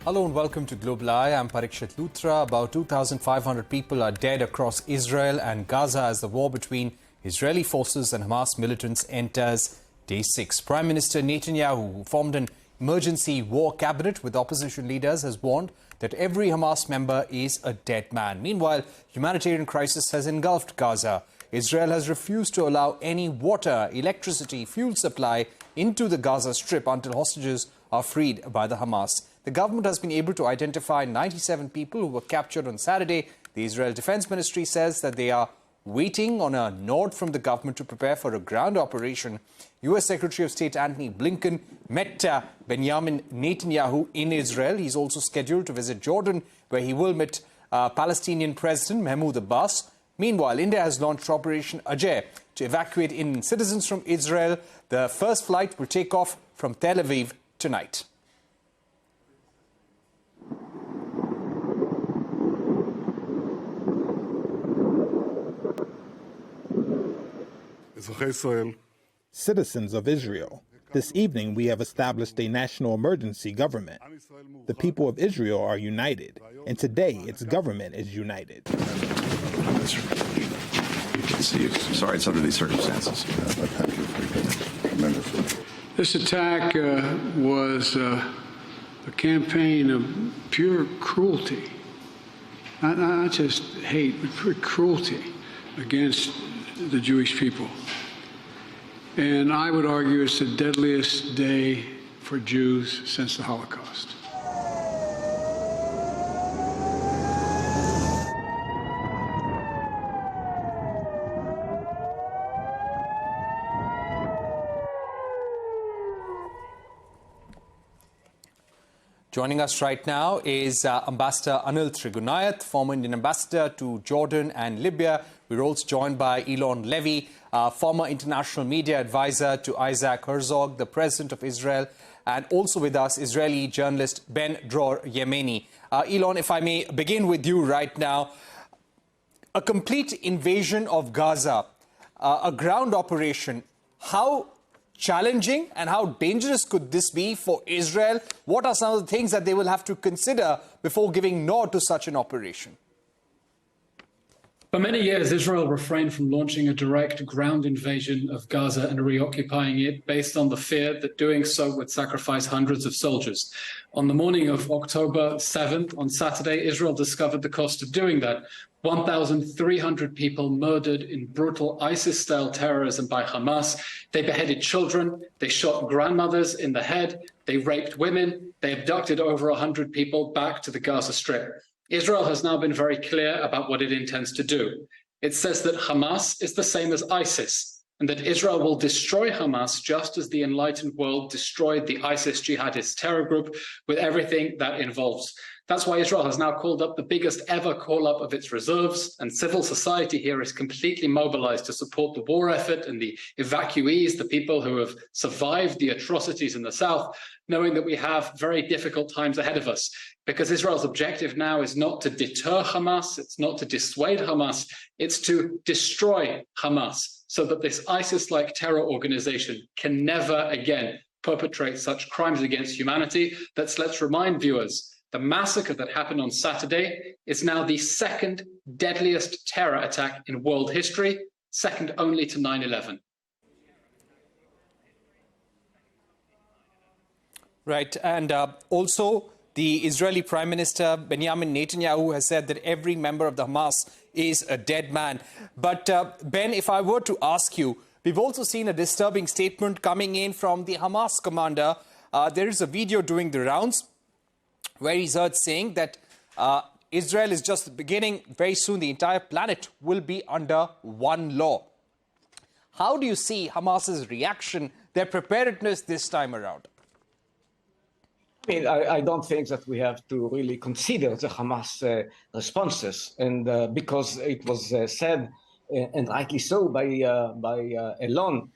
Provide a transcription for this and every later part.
Hello and welcome to Global Eye. I'm Parikshit Luthra. About 2,500 people are dead across Israel and Gaza as the war between Israeli forces and Hamas militants enters day 6. Prime Minister Netanyahu, who formed an emergency war cabinet with opposition leaders, has warned that every Hamas member is a dead man. Meanwhile, humanitarian crisis has engulfed Gaza. Israel has refused to allow any water, electricity, fuel supply into the Gaza Strip until hostages are freed by the Hamas. The government has been able to identify 97 people who were captured on Saturday. The Israel Defense Ministry says that they are waiting on a nod from the government to prepare for a ground operation. U.S. Secretary of State Antony Blinken met Benjamin Netanyahu in Israel. He's also scheduled to visit Jordan, where he will meet Palestinian President Mahmoud Abbas. Meanwhile, India has launched Operation Ajay to evacuate Indian citizens from Israel. The first flight will take off from Tel Aviv tonight. Citizens of Israel, this evening we have established a national emergency government. The people of Israel are united, and today its government is united. Sorry, it's under these circumstances. This attack was a campaign of pure cruelty, not just hate, but pure cruelty against the Jewish people. And I would argue it's the deadliest day for Jews since the Holocaust. Joining us right now is Ambassador Anil Trigunayat, former Indian ambassador to Jordan and Libya. We're also joined by Elon Levy, former international media advisor to Isaac Herzog, the president of Israel, and also with us, Israeli journalist Ben Dror Yemeni. Elon, if I may begin with you right now. A complete invasion of Gaza, a ground operation, how challenging and how dangerous could this be for Israel? What are some of the things that they will have to consider before giving nod to such an operation? For many years, Israel refrained from launching a direct ground invasion of Gaza and reoccupying it based on the fear that doing so would sacrifice hundreds of soldiers. On the morning of October 7th, on Saturday, Israel discovered the cost of doing that. 1,300 people murdered in brutal ISIS-style terrorism by Hamas. They beheaded children, they shot grandmothers in the head, they raped women, they abducted over 100 people back to the Gaza Strip. Israel has now been very clear about what it intends to do. It says that Hamas is the same as ISIS, and that Israel will destroy Hamas just as the enlightened world destroyed the ISIS jihadist terror group, with everything that involves. That's why Israel has now called up the biggest ever call-up of its reserves, and civil society here is completely mobilized to support the war effort and the evacuees, the people who have survived the atrocities in the south, knowing that we have very difficult times ahead of us. Because Israel's objective now is not to deter Hamas, it's not to dissuade Hamas, it's to destroy Hamas, so that this ISIS-like terror organization can never again perpetrate such crimes against humanity. Let's remind viewers, the massacre that happened on Saturday is now the second deadliest terror attack in world history, second only to 9/11. Right, and also the Israeli Prime Minister Benjamin Netanyahu has said that every member of the Hamas is a dead man. But Ben, if I were to ask you, we've also seen a disturbing statement coming in from the Hamas commander. There is a video doing the rounds where he's heard saying that Israel is just the beginning. Very soon, the entire planet will be under one law. How do you see Hamas's reaction, their preparedness this time around? I mean, I don't think that we have to really consider the Hamas responses, and because it was said, and rightly so, by Elon.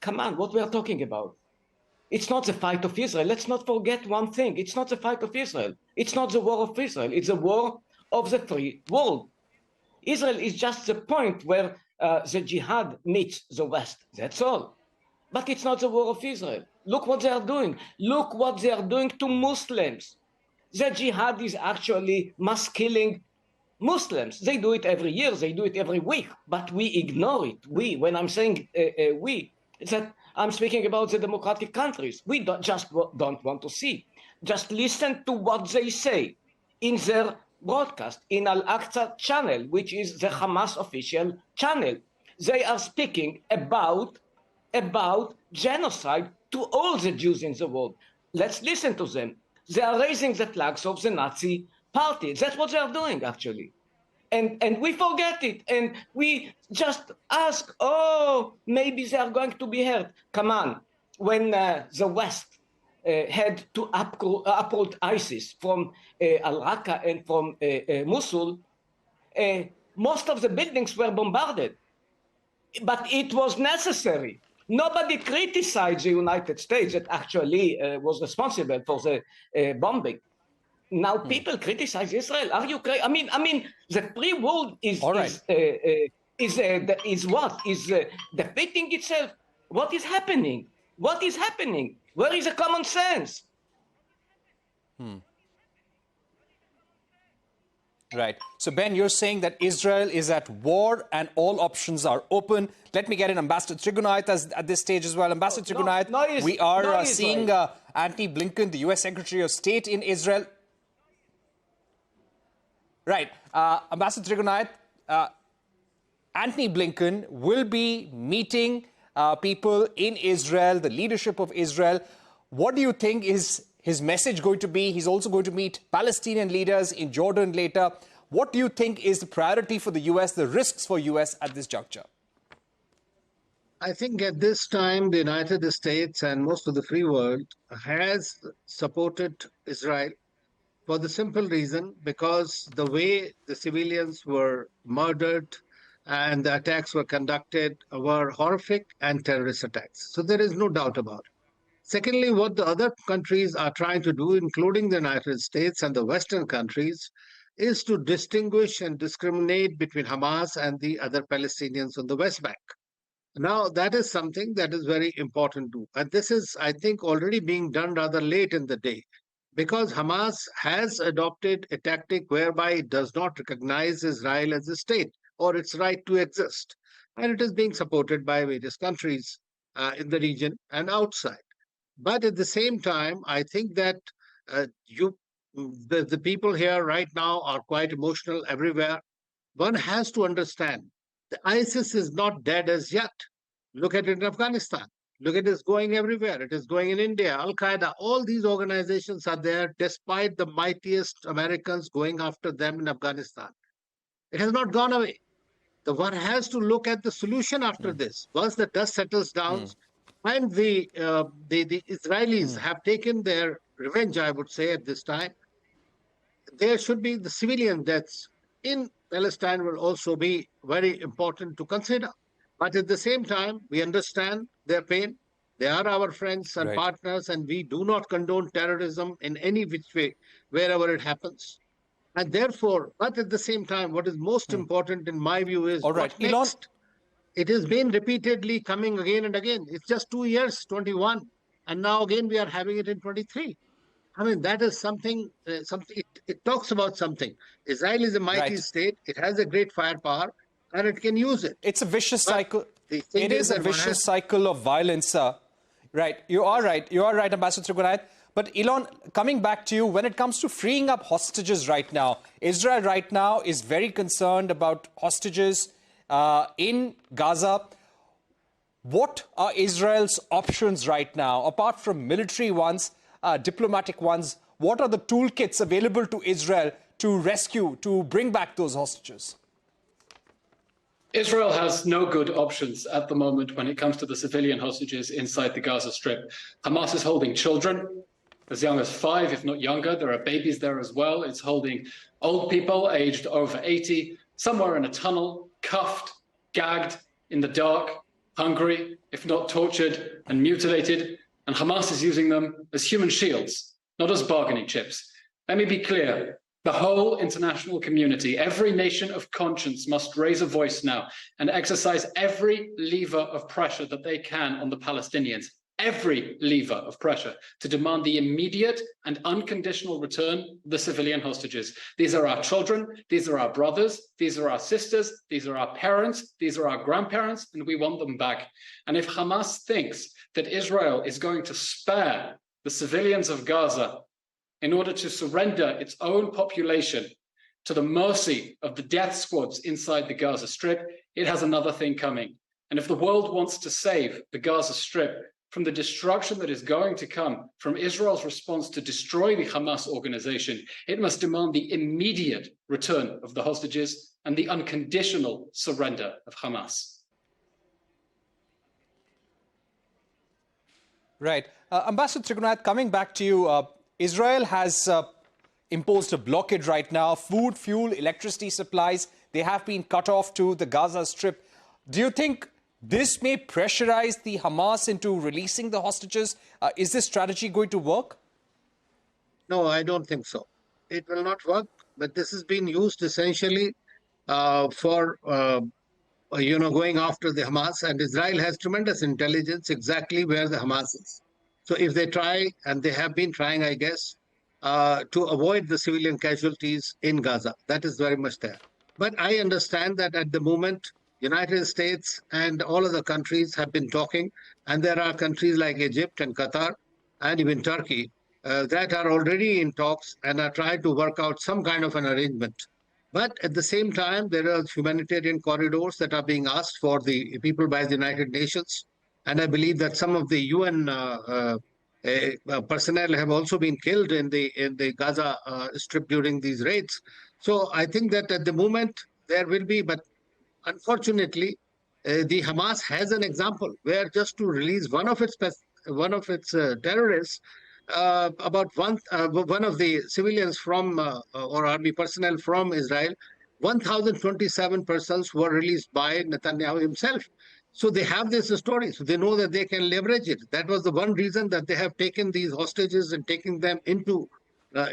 Come on, what we are talking about? It's not the fight of Israel. Let's not forget one thing. It's not the fight of Israel. It's not the war of Israel. It's a war of the free world. Israel is just the point where the jihad meets the West. That's all. But it's not the war of Israel. Look what they are doing. Look what they are doing to Muslims. that jihad is actually mass killing Muslims. They do it every year, they do it every week, but we ignore it. We, when I'm saying we, it's that I'm speaking about the democratic countries. We don't want to see. Just listen to what they say in their broadcast, in Al-Aqsa channel, which is the Hamas official channel. They are speaking about genocide to all the Jews in the world. Let's listen to them. They are raising the flags of the Nazi party. That's what they are doing, actually. And we forget it. And we just ask, oh, maybe they are going to be heard. Come on. When the West had to uproot ISIS from Al-Raqqa and from Mosul, most of the buildings were bombarded. But it was necessary. Nobody criticized the United States that actually was responsible for the bombing. Now people criticize Israel. Are you crazy? I mean, the free world is defeating itself. What is happening? What is happening? Where is the common sense? Right. So, Ben, you're saying that Israel is at war and all options are open. Let me get in Ambassador Trigunait at this stage as well. Ambassador Trigunait, we are seeing Antony Blinken, the U.S. Secretary of State in Israel. Right. Ambassador Trigunait, Antony Blinken will be meeting people in Israel, the leadership of Israel. What do you think is his message going to be? He's also going to meet Palestinian leaders in Jordan later. What do you think is the priority for the U.S., the risks for U.S. at this juncture? I think at this time, the United States and most of the free world has supported Israel for the simple reason because the way the civilians were murdered and the attacks were conducted were horrific and terrorist attacks. So there is no doubt about it. Secondly, what the other countries are trying to do, including the United States and the Western countries, is to distinguish and discriminate between Hamas and the other Palestinians on the West Bank. Now, that is something that is very important too. And this is, I think, already being done rather late in the day because Hamas has adopted a tactic whereby it does not recognize Israel as a state or its right to exist. And it is being supported by various countries in the region and outside. But at the same time, I think that the people here right now are quite emotional everywhere. One has to understand the ISIS is not dead as yet. Look at it in Afghanistan. Look at it, it's going everywhere. It is going in India, Al-Qaeda. All these organizations are there despite the mightiest Americans going after them in Afghanistan. It has not gone away. The one has to look at the solution after this. Once the dust settles down, and the Israelis have taken their revenge, I would say, at this time, there should be the civilian deaths in Palestine will also be very important to consider. But at the same time, we understand their pain. They are our friends and partners, and we do not condone terrorism in any which way, wherever it happens. And therefore, but at the same time, what is most important in my view is what next? It has been repeatedly coming again and again. It's just 2 years, 21. And now again, we are having it in 23. I mean, that is something, it talks about something. Israel is a mighty state. It has a great firepower and it can use it. It's a vicious cycle. It is a vicious cycle of violence. Right. You are right. You are right, Ambassador Trigunait. But Elon, coming back to you, when it comes to freeing up hostages right now, Israel right now is very concerned about hostages in Gaza. What are Israel's options right now, apart from military ones, diplomatic ones? What are the toolkits available to Israel to rescue, to bring back those hostages? Israel has no good options at the moment when it comes to the civilian hostages inside the Gaza Strip. Hamas is holding children as young as 5, if not younger. There are babies there as well. It's holding old people aged over 80, somewhere in a tunnel, cuffed, gagged, in the dark, hungry, if not tortured and mutilated. And Hamas is using them as human shields, not as bargaining chips. Let me be clear. The whole international community, every nation of conscience must raise a voice now and exercise every lever of pressure that they can on the Palestinians. every lever of pressure to demand the immediate and unconditional return of the civilian hostages. These are our children, these are our brothers, these are our sisters, these are our parents, these are our grandparents, and we want them back. And if Hamas thinks that Israel is going to spare the civilians of Gaza in order to surrender its own population to the mercy of the death squads inside the Gaza Strip, it has another thing coming. And if the world wants to save the Gaza Strip from the destruction that is going to come from Israel's response to destroy the Hamas organization, it must demand the immediate return of the hostages and the unconditional surrender of Hamas. Right. Ambassador Trigunath, coming back to you, Israel has imposed a blockade right now. Food, fuel, electricity supplies, they have been cut off to the Gaza Strip. Do you think this may pressurize the Hamas into releasing the hostages? Is this strategy going to work? No, I don't think so. It will not work, but this has been used essentially for going after the Hamas, and Israel has tremendous intelligence exactly where the Hamas is. So if they try, and they have been trying, I guess, to avoid the civilian casualties in Gaza, that is very much there. But I understand that at the moment, United States and all other countries have been talking, and there are countries like Egypt and Qatar and even Turkey that are already in talks and are trying to work out some kind of an arrangement. But at the same time, there are humanitarian corridors that are being asked for the people by the United Nations. And I believe that some of the UN personnel have also been killed in the Gaza Strip during these raids. So I think that at the moment there will be, but unfortunately, the Hamas has an example where just to release one of its terrorists, about one of the civilians from or army personnel from Israel, 1,027 persons were released by Netanyahu himself. So they have this story, so they know that they can leverage it. That was the one reason that they have taken these hostages and taken them into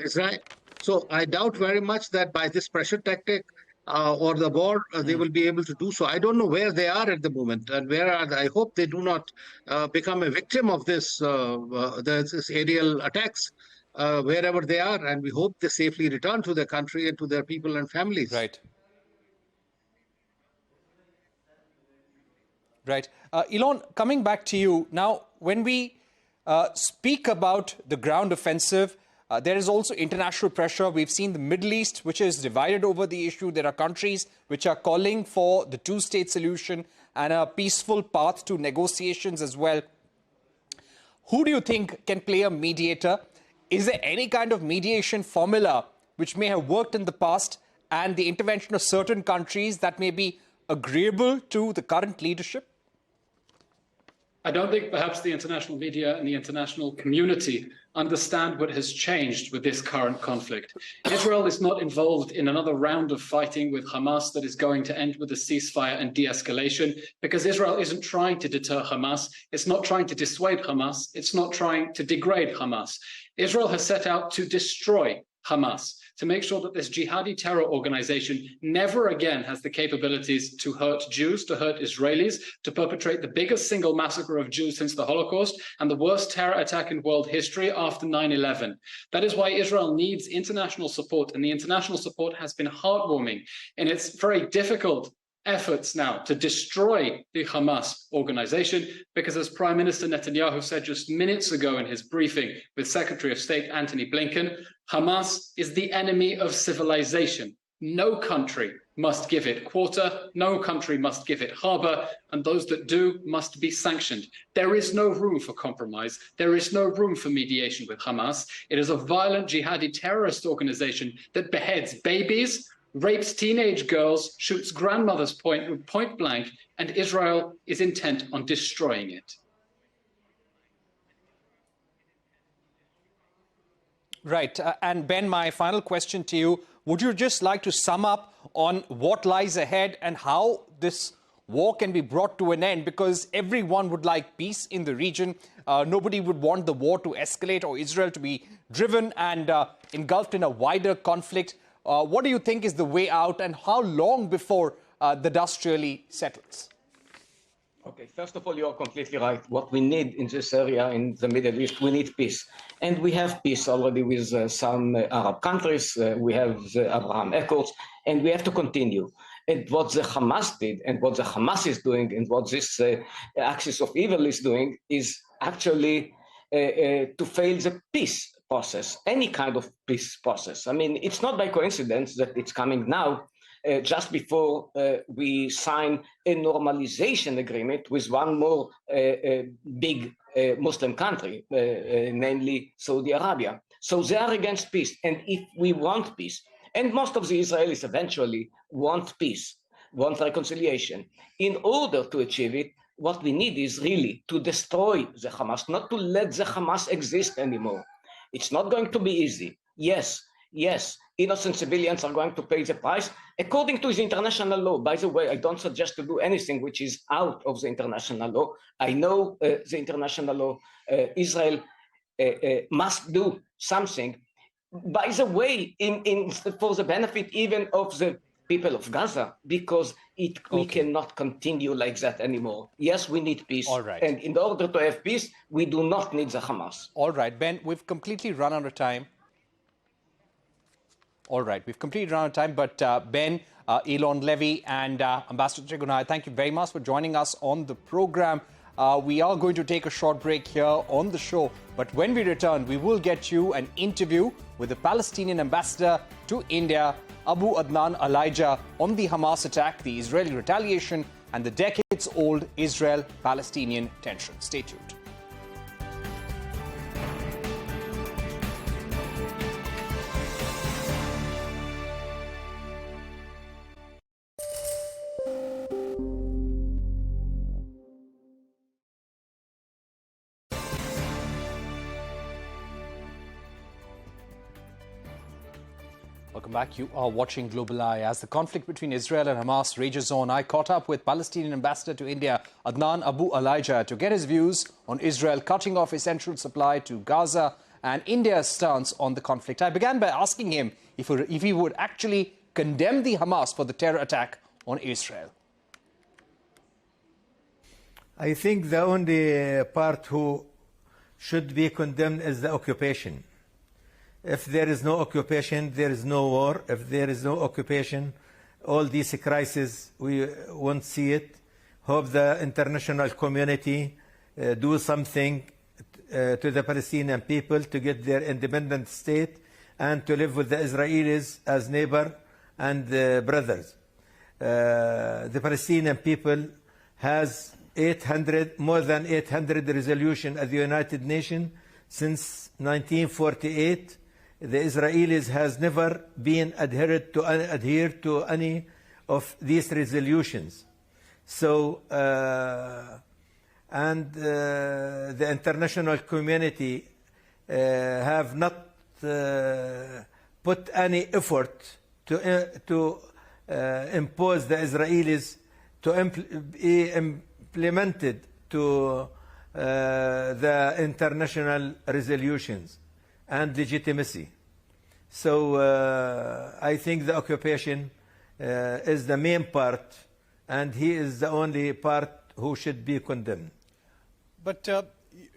Israel. So I doubt very much that by this pressure tactic or the war, they will be able to do so. I don't know where they are at the moment, and where are they? I hope they do not become a victim of this aerial attacks wherever they are, and we hope they safely return to their country and to their people and families. Right. Right. Elon, coming back to you now, when we speak about the ground offensive, there is also international pressure. We've seen the Middle East, which is divided over the issue. There are countries which are calling for the two-state solution and a peaceful path to negotiations as well. Who do you think can play a mediator? Is there any kind of mediation formula which may have worked in the past, and the intervention of certain countries that may be agreeable to the current leadership? I don't think perhaps the international media and the international community understand what has changed with this current conflict. Israel is not involved in another round of fighting with Hamas that is going to end with a ceasefire and de-escalation, because Israel isn't trying to deter Hamas. It's not trying to dissuade Hamas. It's not trying to degrade Hamas. Israel has set out to destroy Hamas, to make sure that this jihadi terror organization never again has the capabilities to hurt Jews, to hurt Israelis, to perpetrate the biggest single massacre of Jews since the Holocaust and the worst terror attack in world history after 9/11. That is why Israel needs international support, and the international support has been heartwarming in its very difficult efforts now to destroy the Hamas organization, because as Prime Minister Netanyahu said just minutes ago in his briefing with Secretary of State Antony Blinken, Hamas is the enemy of civilization. No country must give it quarter, no country must give it harbor, and those that do must be sanctioned. There is no room for compromise. There is no room for mediation with Hamas. It is a violent jihadi terrorist organization that beheads babies, rapes teenage girls, shoots grandmothers point blank, and Israel is intent on destroying it. Right. And Ben, my final question to you, would you just like to sum up on what lies ahead and how this war can be brought to an end? Because everyone would like peace in the region. Nobody would want the war to escalate or Israel to be driven and engulfed in a wider conflict. What do you think is the way out, and how long before the dust really settles? Okay, first of all, you are completely right. What we need in this area in the Middle East, we need peace. And we have peace already with some Arab countries. We have the Abraham Accords, and we have to continue. And what the Hamas did, and what the Hamas is doing, and what this axis of evil is doing, is actually to fail the peace process, any kind of peace process. I mean, it's not by coincidence that it's coming now, just before we sign a normalization agreement with one more big Muslim country, namely Saudi Arabia. So they are against peace. And if we want peace, and most of the Israelis eventually want peace, want reconciliation, in order to achieve it, what we need is really to destroy the Hamas, not to let the Hamas exist anymore. It's not going to be easy. Yes, innocent civilians are going to pay the price according to the international law. By the way, I don't suggest to do anything which is out of the international law. I know the international law. Israel must do something. By the way, for the benefit even of the people of Gaza, because we cannot continue like that anymore. Yes, we need peace. All right. And in order to have peace, we do not need the Hamas. All right, Ben, we've completely run out of time. All right, we've completely run out of time, but Ben, Elon Levy and Ambassador Chegunai, thank you very much for joining us on the program. We are going to take a short break here on the show, but when we return, we will get you an interview with the Palestinian ambassador to India, Abu Adnan Elijah, on the Hamas attack, the Israeli retaliation, and the decades-old Israel-Palestinian tension. Stay tuned. Welcome back. You are watching Global Eye. As the conflict between Israel and Hamas rages on, I caught up with Palestinian ambassador to India, Adnan Abu Elijah, to get his views on Israel cutting off essential supply to Gaza and India's stance on the conflict. I began by asking him if he would actually condemn the Hamas for the terror attack on Israel. I think the only part who should be condemned is the occupation. If there is no occupation, there is no war. If there is no occupation, all these crises, we won't see it. Hope the international community do something to the Palestinian people to get their independent state and to live with the Israelis as neighbor and brothers. The Palestinian people has more than 800 resolutions at the United Nations since 1948. The Israelis has never been adhered to any of these resolutions. So, and the international community have not put any effort to impose the Israelis to be implemented to the international resolutions and legitimacy. So I think the occupation is the main part, and he is the only part who should be condemned. But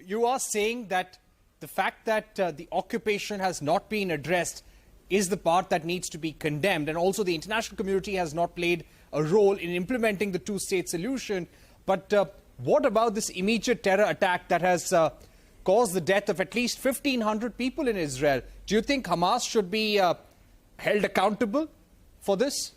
you are saying that the fact that the occupation has not been addressed is the part that needs to be condemned, and also the international community has not played a role in implementing the two-state solution. But what about this immediate terror attack that has caused the death of at least 1,500 people in Israel? Do you think Hamas should be held accountable for this?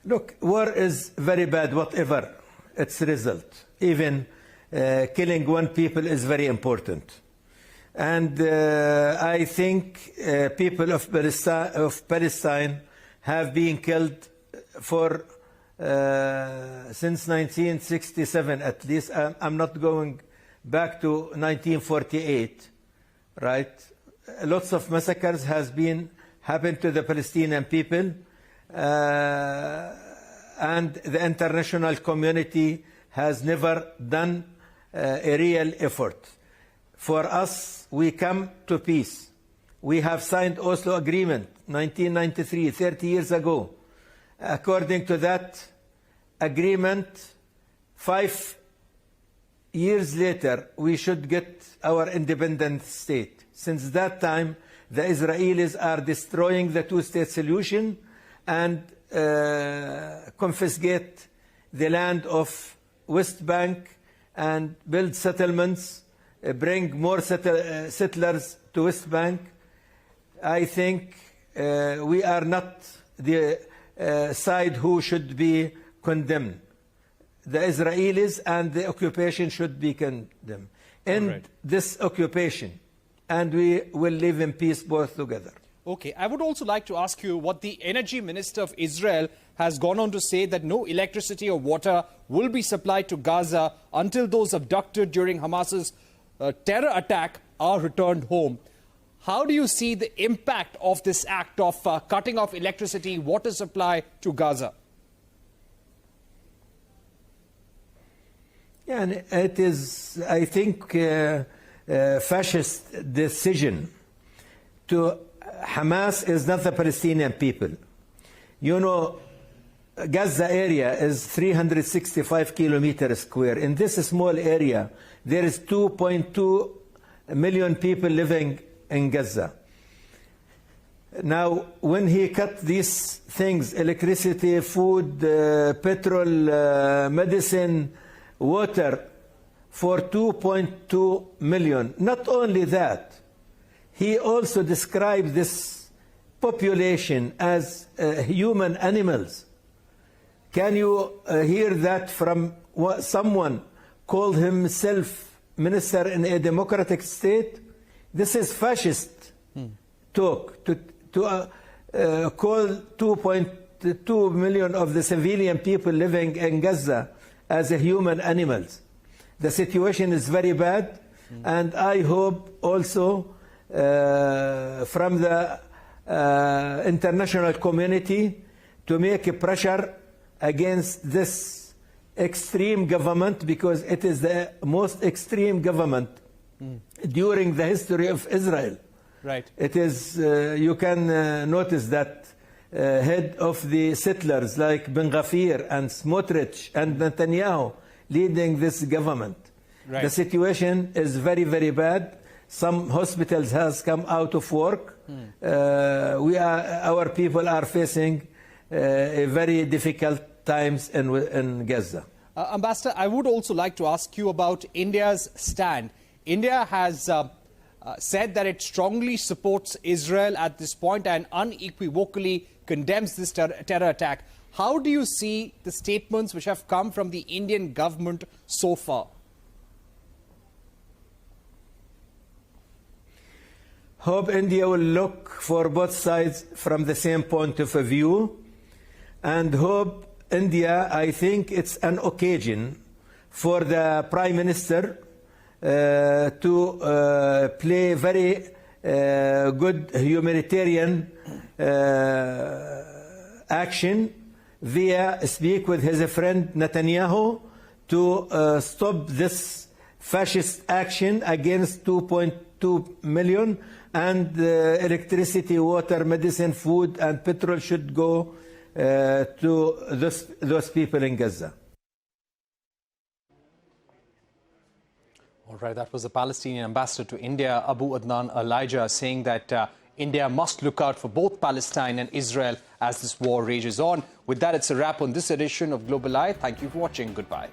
Look, war is very bad, whatever its result. Even killing one people is very important. And I think people of Palestine have been killed for since 1967, at least. I'm not going back to 1948, right? Lots of massacres has been happened to the Palestinian people, and the international community has never done a real effort. For us, we come to peace. We have signed Oslo Agreement, 1993, 30 years ago. according to that agreement, 5 years later, we should get our independent state. Since that time, the Israelis are destroying the two-state solution and confiscate the land of West Bank and build settlements, bring more settlers to West Bank. I think we are not the side who should be condemned. The Israelis and the occupation should be condemned. End this occupation, and we will live in peace both together. Okay, I would also like to ask you what the energy minister of Israel has gone on to say, that no electricity or water will be supplied to Gaza until those abducted during Hamas's terror attack are returned home. How do you see the impact of this act of cutting off electricity, water supply to Gaza? Yeah, and it is, I think, fascist decision. To Hamas is not the Palestinian people. You know, Gaza area is 365 kilometers square. In this small area, there is 2.2 million people living in Gaza. Now, when he cut these things, electricity, food, petrol, medicine, water, for 2.2 million, not only that, he also described this population as human animals. Can you hear that from someone called himself minister in a democratic state? This is fascist talk. To call 2.2 million of the civilian people living in Gaza as a human animals. The situation is very bad, and I hope also from the international community to make a pressure against this extreme government, because it is the most extreme government during the history of Israel. Right. It is, you can notice that head of the settlers like Ben Gvir and Smotrich and Netanyahu leading this government. Right. The situation is very, very bad. Some hospitals has come out of work. Our people are facing a very difficult times in Gaza. Ambassador, I would also like to ask you about India's stand. India has said that it strongly supports Israel at this point and unequivocally condemns this terror attack. How do you see the statements which have come from the Indian government so far? Hope India will look for both sides from the same point of view, and hope India, I think it's an occasion for the Prime Minister to play very good humanitarian action via speak with his friend Netanyahu to stop this fascist action against 2.2 million, and electricity, water, medicine, food and petrol should go to those people in Gaza. All right, that was the Palestinian ambassador to India, Abu Adnan Elijah, saying that India must look out for both Palestine and Israel as this war rages on. With that, it's a wrap on this edition of Global Eye. Thank you for watching. Goodbye.